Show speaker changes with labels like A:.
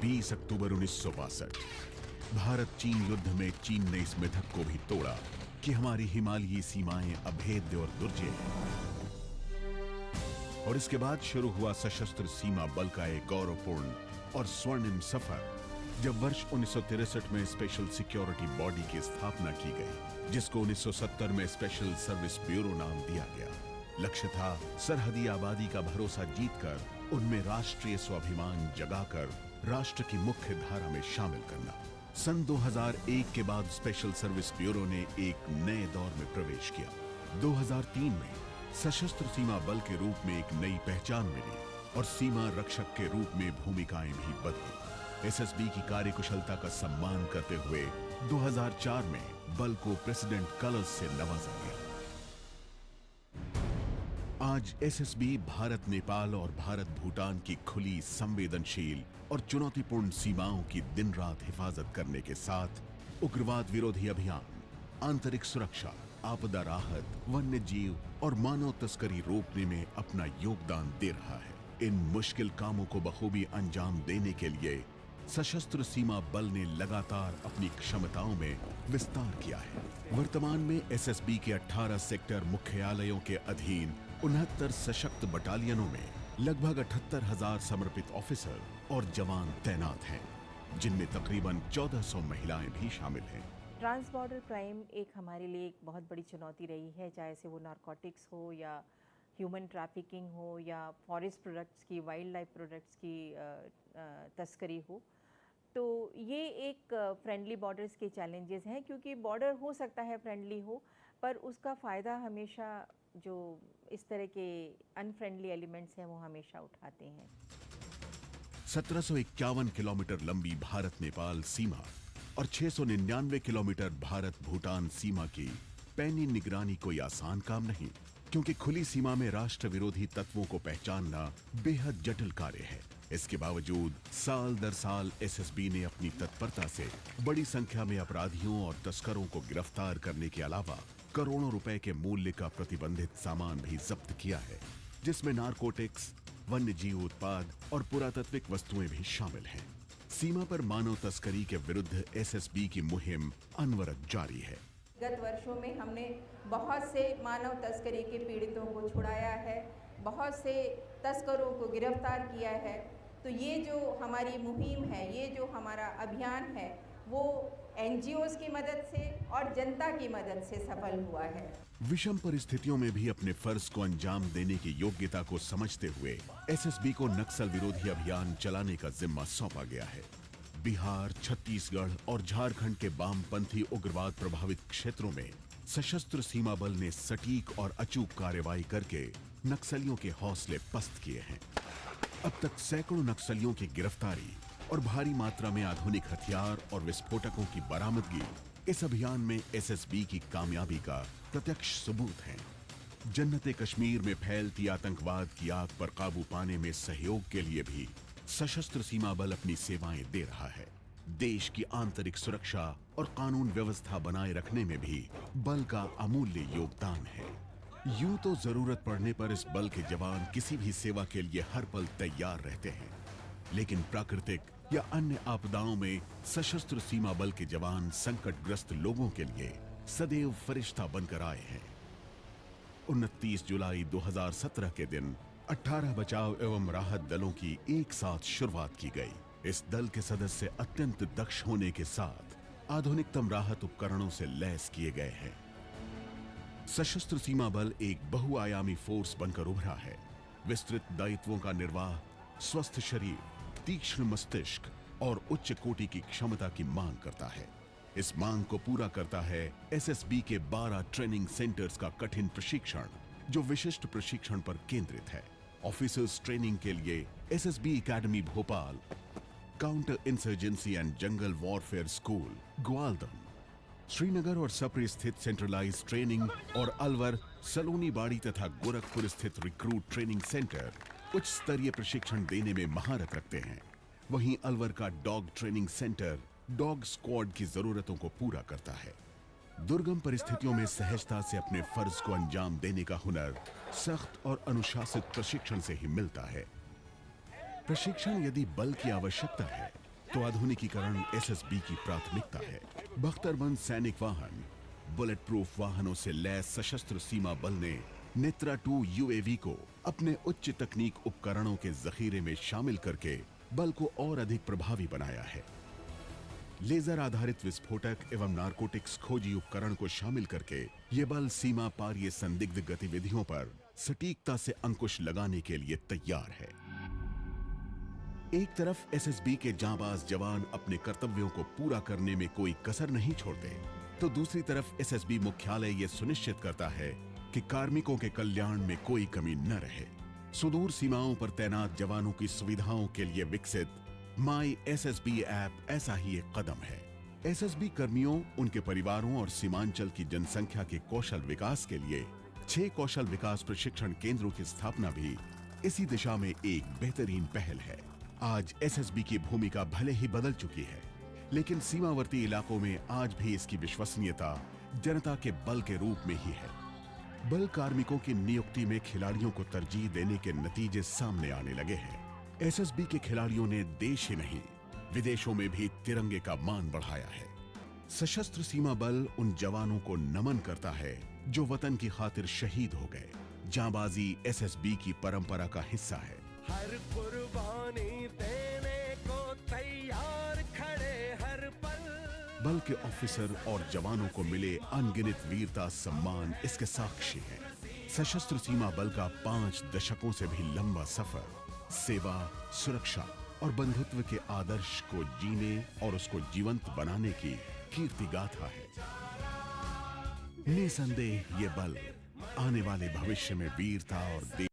A: 20 अक्टूबर 1962 भारत चीन युद्ध में चीन ने इस मिथक को भी तोड़ा कि हमारी हिमालयी सीमाएं अभेद्य और दुर्जय हैं। और इसके बाद शुरू हुआ सशस्त्र सीमा बल का एक गौरवपूर्ण और स्वर्णिम सफर, जब वर्ष 1963 में स्पेशल सिक्योरिटी बॉडी की स्थापना की गई, जिसको 1970 में स्पेशल सर्विस ब्यूरो नाम दिया गया। लक्ष्य था सरहदी आबादी का भरोसा जीतकर उनमें राष्ट्रीय स्वाभिमान जगाकर राष्ट्र की मुख्य धारा में शामिल करना। सन 2001 के बाद स्पेशल सर्विस ब्यूरो ने एक नए दौर में प्रवेश किया। 2003 में सशस्त्र सीमा बल के रूप में एक नई पहचान मिली और सीमा रक्षक के रूप में भूमिकाएं भी बदली। एसएसबी की कार्यकुशलता का सम्मान करते हुए 2004 में बल को प्रेसिडेंट कलर्स से नवाजा गया। आज एसएसबी भारत नेपाल और भारत भूटान की खुली, संवेदनशील और चुनौतीपूर्ण सीमाओं की दिन रात हिफाजत करने के साथ उग्रवाद विरोधी अभियान, आंतरिक सुरक्षा, आपदा राहत, वन्य जीव और मानव तस्करी रोकने में अपना योगदान दे रहा है। इन मुश्किल कामों को बखूबी अंजाम देने के लिए सशस्त्र सीमा बल ने लगातार अपनी क्षमताओं में विस्तार किया है। वर्तमान में एसएसबी के 18 सेक्टर मुख्यालयों के अधीन 69 सशक्त बटालियनों में लगभग 78,000 समर्पित ऑफिसर और जवान तैनात हैं, जिनमें तकरीबन 1400 महिलाएं भी शामिल हैं।
B: ट्रांस बॉर्डर क्राइम एक हमारे लिए एक बहुत बड़ी चुनौती रही है, चाहे से वो नारकोटिक्स हो या ह्यूमन ट्रैफिकिंग हो या फॉरेस्ट प्रोडक्ट्स की, वाइल्ड लाइफ प्रोडक्ट्स की तस्करी हो। तो ये एक फ्रेंडली बॉर्डर्स के चैलेंजेस हैं, क्योंकि बॉर्डर हो सकता है फ्रेंडली हो, पर उसका फ़ायदा हमेशा जो इस तरह के अनफ्रेंडली एलिमेंट्स हैं वो हमेशा उठाते हैं।
A: 1751 किलोमीटर लंबी भारत नेपाल सीमा और 699 किलोमीटर भारत भूटान सीमा की पैनी निगरानी कोई आसान काम नहीं, क्योंकि खुली सीमा में राष्ट्र विरोधी तत्वों को पहचानना बेहद जटिल कार्य है। इसके बावजूद साल दर साल एसएसबी ने अपनी तत्परता से बड़ी संख्या में अपराधियों और तस्करों को गिरफ्तार करने के अलावा करोड़ों रुपए के मूल्य का प्रतिबंधित सामान भी जब्त किया है, जिसमें नारकोटिक्स, वन्य जीव उत्पाद और पुरातात्विक वस्तुएं भी शामिल हैं। सीमा पर मानव तस्करी के विरुद्ध एसएसबी की मुहिम अनवरत जारी है।
C: गत वर्षों में हमने बहुत से मानव तस्करी के पीड़ितों को छुड़ाया है, बहुत से तस्करों को गिरफ्तार किया है। तो ये जो हमारी मुहिम है, ये जो हमारा अभियान है, वो एनजीओज की मदद से और जनता की मदद से सफल हुआ है।
A: विषम परिस्थितियों में भी अपने फर्ज को अंजाम देने की योग्यता को समझते हुए एसएसबी को नक्सल विरोधी अभियान चलाने का जिम्मा सौंपा गया है। बिहार, छत्तीसगढ़ और झारखंड के वामपंथी उग्रवाद प्रभावित क्षेत्रों में सशस्त्र सीमा बल ने सटीक और अचूक कार्रवाई करके नक्सलियों के हौसले पस्त किए हैं। अब तक सैकड़ों नक्सलियों की गिरफ्तारी और भारी मात्रा में आधुनिक हथियार और विस्फोटकों की बरामदगी इस अभियान में एसएसबी की कामयाबी का प्रत्यक्ष सबूत है। जन्नत कश्मीर में फैलती आतंकवाद की आग पर काबू पाने में सहयोग के लिए भी सशस्त्र सीमा बल अपनी सेवाएं दे रहा है। देश की आंतरिक सुरक्षा और कानून व्यवस्था बनाए रखने में भी बल का अमूल्य योगदान है। यूं तो जरूरत पड़ने पर इस बल के जवान किसी भी सेवा के लिए हर पल तैयार रहते हैं, लेकिन प्राकृतिक या अन्य आपदाओं में सशस्त्र सीमा बल के जवान संकटग्रस्त लोगों के लिए सदैव फरिश्ता बनकर आए हैं। 29 जुलाई 2017 के दिन 18 बचाव एवं राहत दलों की एक साथ शुरुआत की गई। इस दल के सदस्य अत्यंत दक्ष होने के साथ आधुनिकतम राहत उपकरणों से लैस किए गए हैं। सशस्त्र सीमा बल एक बहुआयामी फोर्स बनकर उभरा है। विस्तृत दायित्वों का निर्वाह, स्वस्थ शरीर, तीक्ष्ण मस्तिष्क और उच्च कोटि की क्षमता की मांग करता है। इस मांग को पूरा करता है एसएसबी के 12 ट्रेनिंग सेंटर्स का कठिन प्रशिक्षण, जो विशिष्ट प्रशिक्षण पर केंद्रित है। ऑफिसर्स ट्रेनिंग के लिए SSB academy Bhopal, counter insurgency and jungle warfare school Gwaldam, Srinagar और सप्री स्थित सेंट्रलाइज ट्रेनिंग और अलवर, सलोनी बाड़ी तथा गोरखपुर स्थित रिक्रूट ट्रेनिंग सेंटर उच्च स्तरीय प्रशिक्षण देने में महारत रखते हैं। वहीं अलवर का dog training centre dog squad की जरूरतों को पूरा करता है। दुर्गम परिस्थितियों में सहजता से अपने फर्ज को अंजाम देने का हुनर सख्त और अनुशासित प्रशिक्षण से ही मिलता है। प्रशिक्षण यदि बल की आवश्यकता है तो आधुनिकीकरण एसएसबी की प्राथमिकता है। बख्तरबंद सैनिक वाहन, बुलेट प्रूफ वाहनों से लैस सशस्त्र सीमा बल ने नेत्रा 2 यूएवी को अपने उच्च तकनीक उपकरणों के जखीरे में शामिल करके बल को और अधिक प्रभावी बनाया है। लेजर आधारित विस्फोटक एवं नारकोटिक्स खोजी उपकरण को शामिल करके ये बल सीमा पार ये संदिग्ध गतिविधियों पर सटीकता से अंकुश लगाने के लिए तैयार है। एक तरफ एसएसबी के जांबाज जवान अपने कर्तव्यों को पूरा करने में कोई कसर नहीं छोड़ते, तो दूसरी तरफ एसएसबी मुख्यालय ये सुनिश्चित करता है कि कार्मिकों के कल्याण में कोई कमी न रहे। सुदूर सीमाओं पर तैनात जवानों की सुविधाओं के लिए विकसित माई एसएसबी ऐप ऐसा ही एक कदम है। एसएसबी कर्मियों, उनके परिवारों और सीमांचल की जनसंख्या के कौशल विकास के लिए 6 कौशल विकास प्रशिक्षण केंद्रों की स्थापना भी इसी दिशा में एक बेहतरीन पहल है। आज एसएसबी की भूमिका भले ही बदल चुकी है, लेकिन सीमावर्ती इलाकों में आज भी इसकी विश्वसनीयता जनता के बल के रूप में ही है। बल कार्मिकों की नियुक्ति में खिलाड़ियों को तरजीह देने के नतीजे सामने आने लगे हैं। एसएसबी के खिलाड़ियों ने देश ही नहीं, विदेशों में भी तिरंगे का मान बढ़ाया है। सशस्त्र सीमा बल उन जवानों को नमन करता है जो वतन की खातिर शहीद हो गए। जांबाजी एसएसबी की परंपरा का हिस्सा है।
D: हर कुर्बानी देने को तैयार खड़े हर पल।
A: बल के ऑफिसर और जवानों को मिले अनगिनत वीरता सम्मान इसके साक्षी हैं। सशस्त्र सीमा बल का 5 दशकों से भी लंबा सफर सेवा, सुरक्षा और बंधुत्व के आदर्श को जीने और उसको जीवंत बनाने की कीर्ति गाथा है। निसंदेह ये बल आने वाले भविष्य में वीरता और